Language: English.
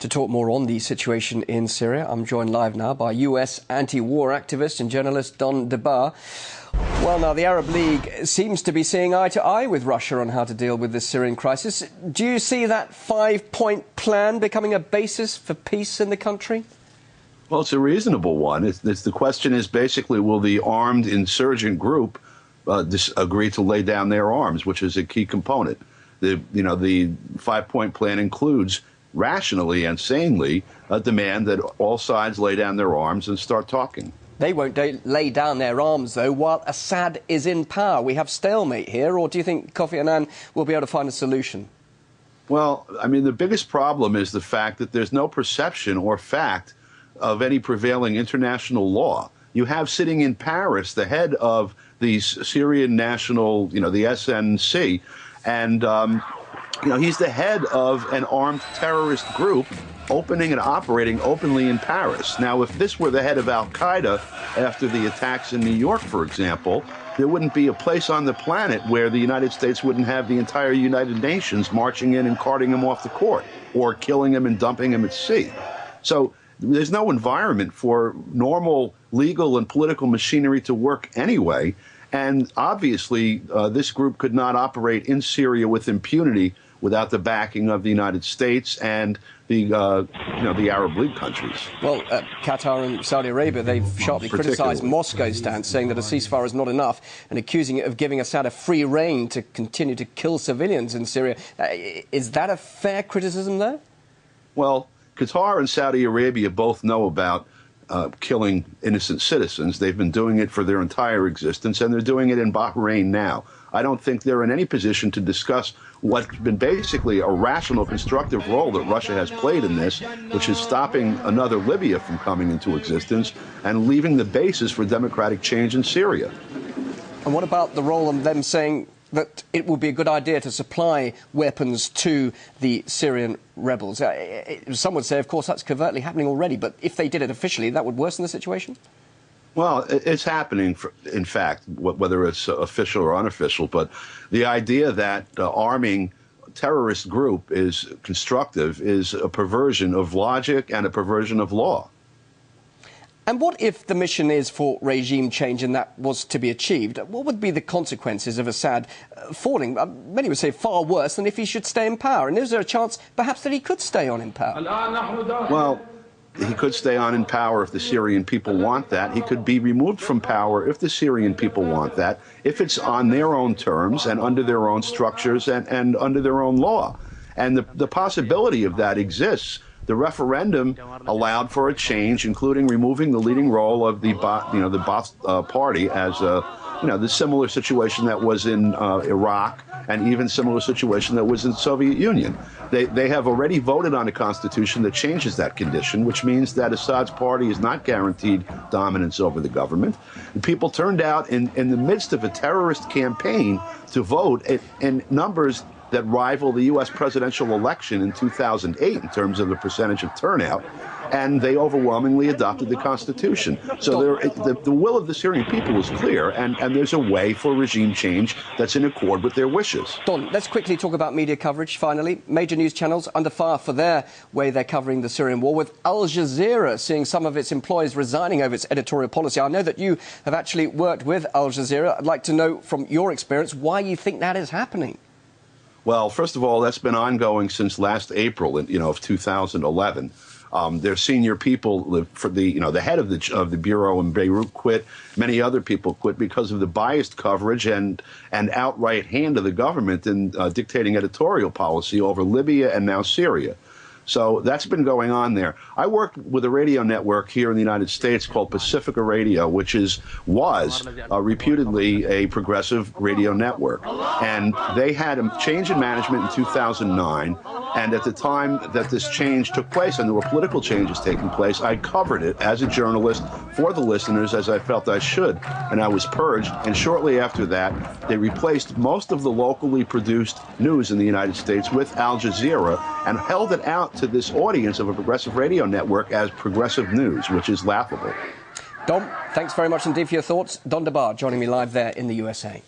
To talk more on the situation in Syria, I'm joined live now by US anti-war activist and journalist Don DeBar. Well, now, the Arab League seems to be seeing eye to eye with Russia on how to deal with this Syrian crisis. Do you see that five-point plan becoming a basis for peace in the country? Well, it's a reasonable one. The question is basically, will the armed insurgent group agree to lay down their arms, which is a key component. The five-point plan includes, rationally and sanely, a demand that all sides lay down their arms and start talking. They won't lay down their arms, though, while Assad is in power. We have stalemate here, or do you think Kofi Annan will be able to find a solution? Well, I mean, the biggest problem is the fact that there's no perception or fact of any prevailing international law. You have sitting in Paris the head of the Syrian National, the SNC, and, he's the head of an armed terrorist group opening and operating openly in Paris. Now, if this were the head of al-Qaeda after the attacks in New York, for example, there wouldn't be a place on the planet where the United States wouldn't have the entire United Nations marching in and carting him off the court or killing him and dumping him at sea. So there's no environment for normal legal and political machinery to work anyway. And obviously, this group could not operate in Syria with impunity without the backing of the United States and the Arab League countries. Well, Qatar and Saudi Arabia, they've sharply criticised Moscow's stance, saying that a ceasefire is not enough and accusing it of giving Assad a free rein to continue to kill civilians in Syria. Is that a fair criticism there? Well, Qatar and Saudi Arabia both know about killing innocent citizens. They've been doing it for their entire existence, and they're doing it in Bahrain now. I don't think they're in any position to discuss what's been basically a rational, constructive role that Russia has played in this, which is stopping another Libya from coming into existence and leaving the basis for democratic change in Syria. And what about the role of them saying that it would be a good idea to supply weapons to the Syrian rebels? Some would say, of course, that's covertly happening already, but if they did it officially, that would worsen the situation? Well, it's happening, in fact, whether it's official or unofficial, but the idea that arming a terrorist group is constructive is a perversion of logic and a perversion of law. And what if the mission is for regime change and that was to be achieved? What would be the consequences of Assad falling? Many would say far worse than if he should stay in power. And is there a chance, perhaps, that he could stay on in power? Well, he could stay on in power if the Syrian people want that. He could be removed from power if the Syrian people want that, if it's on their own terms and under their own structures and under their own law. And the possibility of that exists. The referendum allowed for a change, including removing the leading role of the Ba'ath party as the similar situation that was in Iraq and even similar situation that was in the Soviet Union. They have already voted on a constitution that changes that condition, which means that Assad's party is not guaranteed dominance over the government. And people turned out in the midst of a terrorist campaign to vote in numbers that rival the U.S. presidential election in 2008 in terms of the percentage of turnout, and they overwhelmingly adopted the Constitution. So the will of the Syrian people is clear, and there's a way for regime change that's in accord with their wishes. Don, let's quickly talk about media coverage, finally. Major news channels under fire for their way they're covering the Syrian war, with Al Jazeera seeing some of its employees resigning over its editorial policy. I know that you have actually worked with Al Jazeera. I'd like to know from your experience why you think that is happening. Well, first of all, that's been ongoing since last April, of 2011. Their senior people, for the head of the bureau in Beirut quit. Many other people quit because of the biased coverage and outright hand of the government in dictating editorial policy over Libya and now Syria. So that's been going on there. I worked with a radio network here in the United States called Pacifica Radio, which was reputedly a progressive radio network. And they had a change in management in 2009. And at the time that this change took place, and there were political changes taking place, I covered it as a journalist for the listeners, as I felt I should. And I was purged. And shortly after that, they replaced most of the locally produced news in the United States with Al Jazeera and held it out to this audience of a progressive radio network as progressive news, which is laughable. Don, thanks very much indeed for your thoughts. Don DeBar joining me live there in the USA.